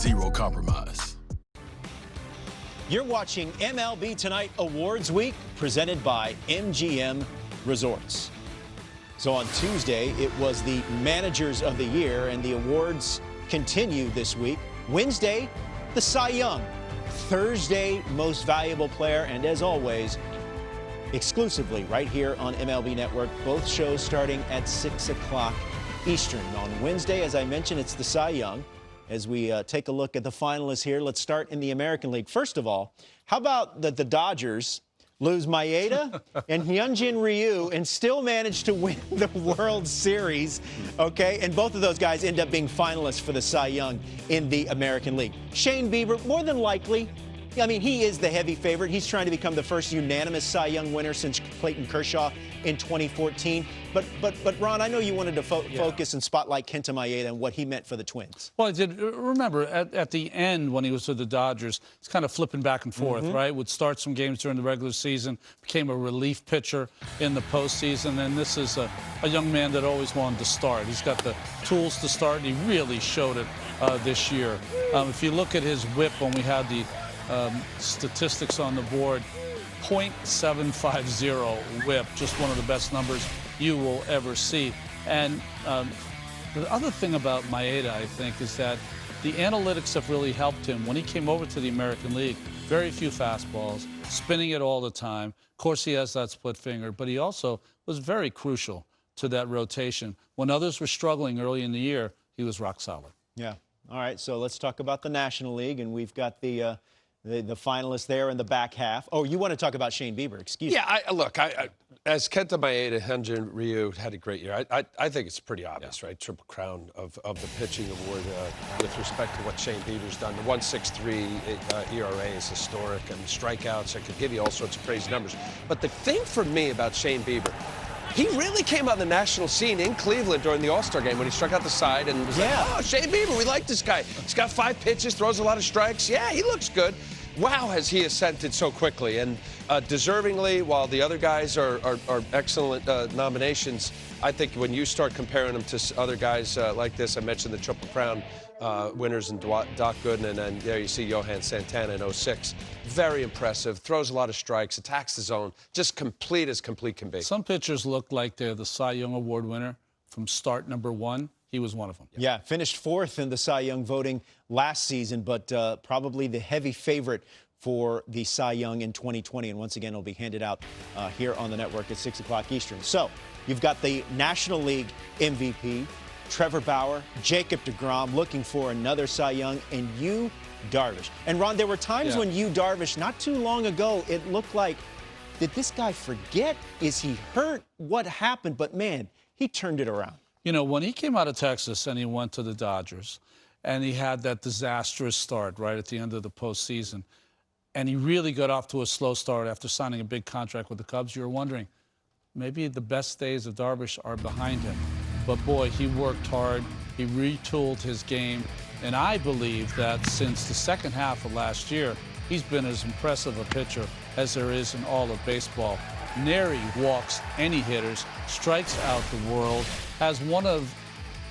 zero compromise. You're watching MLB Tonight Awards Week, presented by MGM Resorts. So on Tuesday, it was the Managers of the Year, and the awards continue this week. Wednesday, the Cy Young. Thursday, Most Valuable Player, and as always, exclusively right here on MLB Network, both shows starting at 6 o'clock Eastern. On Wednesday, as I mentioned, it's the Cy Young. As we take a look at the finalists here, let's start in the American League. First of all, how about the Dodgers lose Maeda and Hyunjin Ryu and still manage to win the World Series, okay? And both of those guys end up being finalists for the Cy Young in the American League. Shane Bieber, more than likely, I mean, he is the heavy favorite. He's trying to become the first unanimous Cy Young winner since Clayton Kershaw in 2014. But Ron, I know you wanted to focus and spotlight Kenta Maeda and what he meant for the Twins. Well, I did. Remember, at the end, when he was with the Dodgers, it's kind of flipping back and forth, right? Would start some games during the regular season, became a relief pitcher in the postseason, and this is a young man that always wanted to start. He's got the tools to start, and he really showed it this year. If you look at his whip when we had the statistics on the board, .750 whip, just one of the best numbers you will ever see. And the other thing about Maeda, I think, is that the analytics have really helped him. When he came over to the American League, very few fastballs, spinning it all the time. Of course, he has that split finger, but he also was very crucial to that rotation. When others were struggling early in the year, he was rock solid. Yeah. All right, so let's talk about the National League, and we've got the finalists there in the back half. Oh, you want to talk about Shane Bieber? Excuse me. Yeah, look, as Kenta Maeda, Hyunjin Ryu had a great year. I think it's pretty obvious, right? Triple crown of the pitching award with respect to what Shane Bieber's done. The 1.63 ERA is historic, and strikeouts. I could give you all sorts of crazy numbers. But the thing for me about Shane Bieber, he really came on the national scene in Cleveland during the All-Star game when he struck out the side and was like, oh, Shane Bieber, we like this guy. He's got 5 pitches, throws a lot of strikes. Yeah, he looks good. Wow, has he ascended so quickly. And deservingly, while the other guys are excellent nominations, I think when you start comparing them to other guys like this, I mentioned the Triple Crown winners and Doc Gooden, and then there you see Johan Santana in 06. Very impressive, throws a lot of strikes, attacks the zone, just complete as complete can be. Some pitchers look like they're the Cy Young Award winner from start number 1. He was one of them. Yeah, finished 4th in the Cy Young voting last season, but probably the heavy favorite for the Cy Young in 2020. And once again, it'll be handed out here on the network at 6 o'clock Eastern. So you've got the National League MVP, Trevor Bauer, Jacob deGrom, looking for another Cy Young, and Yu Darvish. And Ron, there were times when Yu Darvish, not too long ago, it looked like, did this guy forget? Is he hurt? What happened? But man, he turned it around. You know, when he came out of Texas and he went to the Dodgers, and he had that disastrous start right at the end of the postseason, and he really got off to a slow start after signing a big contract with the Cubs, you were wondering, maybe the best days of Darvish are behind him. But boy, he worked hard. He retooled his game. And I believe that since the second half of last year, he's been as impressive a pitcher as there is in all of baseball. Nary walks any hitters, strikes out the world, has one of,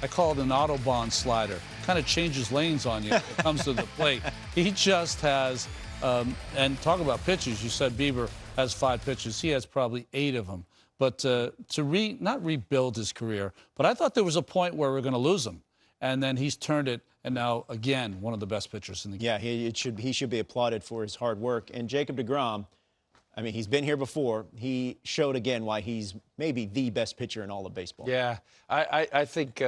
I call it an Autobahn slider, kind of changes lanes on you when it comes to the plate. He just has, and talk about pitches, you said Bieber has 5 pitches. He has probably 8 of them. But to not rebuild his career, but I thought there was a point where we're going to lose him. And then he's turned it, and now, again, one of the best pitchers in the game. Yeah, he should be applauded for his hard work. And Jacob deGrom, I mean, he's been here before. He showed again why he's maybe the best pitcher in all of baseball. Yeah, I think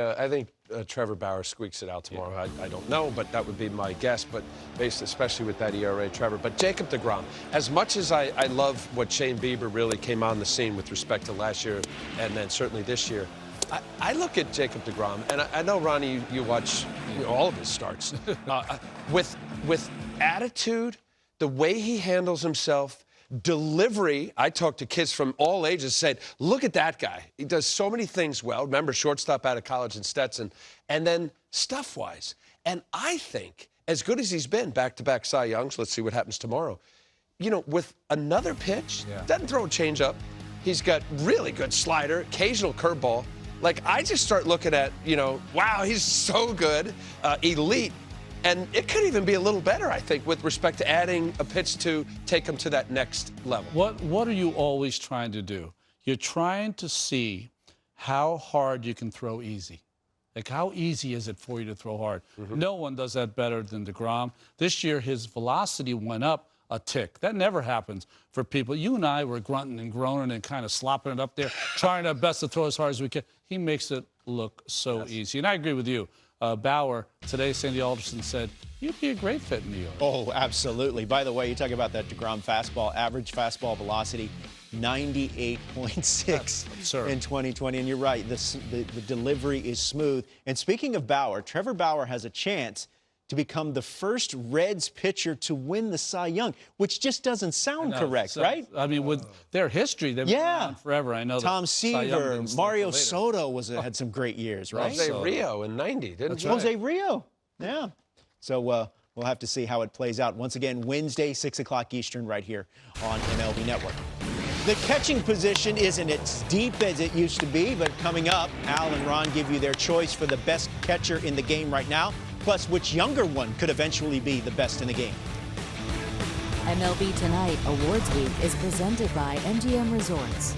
Trevor Bauer squeaks it out tomorrow. Yeah. I don't know, but that would be my guess. But based especially with that ERA, Trevor. But Jacob deGrom, as much as I love what Shane Bieber really came on the scene with respect to last year and then certainly this year, I look at Jacob deGrom, and I know, Ronnie, you watch all of his starts. With attitude, the way he handles himself, delivery. I talked to kids from all ages, said, look at that guy. He does so many things well. Remember, shortstop out of college in Stetson. And then stuff-wise. And I think, as good as he's been, back-to-back Cy Youngs, let's see what happens tomorrow, you know, with another pitch, doesn't throw a changeup. He's got really good slider, occasional curveball. Like, I just start looking at, you know, wow, he's so good, elite. And it could even be a little better, I think, with respect to adding a pitch to take him to that next level. What are you always trying to do? You're trying to see how hard you can throw easy. Like, how easy is it for you to throw hard? No one does that better than DeGrom. This year, his velocity went up a tick. That never happens for people. You and I were grunting and groaning and kind of slopping it up there, trying our best to throw as hard as we can. He makes it look so easy. And I agree with you. Bauer, today, Sandy Alderson said, you'd be a great fit in New York. Oh, absolutely. By the way, you talk about that DeGrom fastball, average fastball velocity, 98.6 in 2020. And you're right, the delivery is smooth. And speaking of Bauer, Trevor Bauer has a chance to become the first Reds pitcher to win the Cy Young, which just doesn't sound correct, right? I mean, with their history, they've been around forever. I know. Tom Seaver, Mario Soto had some great years, right? Jose Rio in '90, didn't he? Jose Rio, yeah. So we'll have to see how it plays out. Once again, Wednesday, 6 o'clock Eastern, right here on MLB Network. The catching position isn't as deep as it used to be, but coming up, Al and Ron give you their choice for the best catcher in the game right now, plus which younger one could eventually be the best in the game. MLB Tonight Awards Week is presented by MGM Resorts.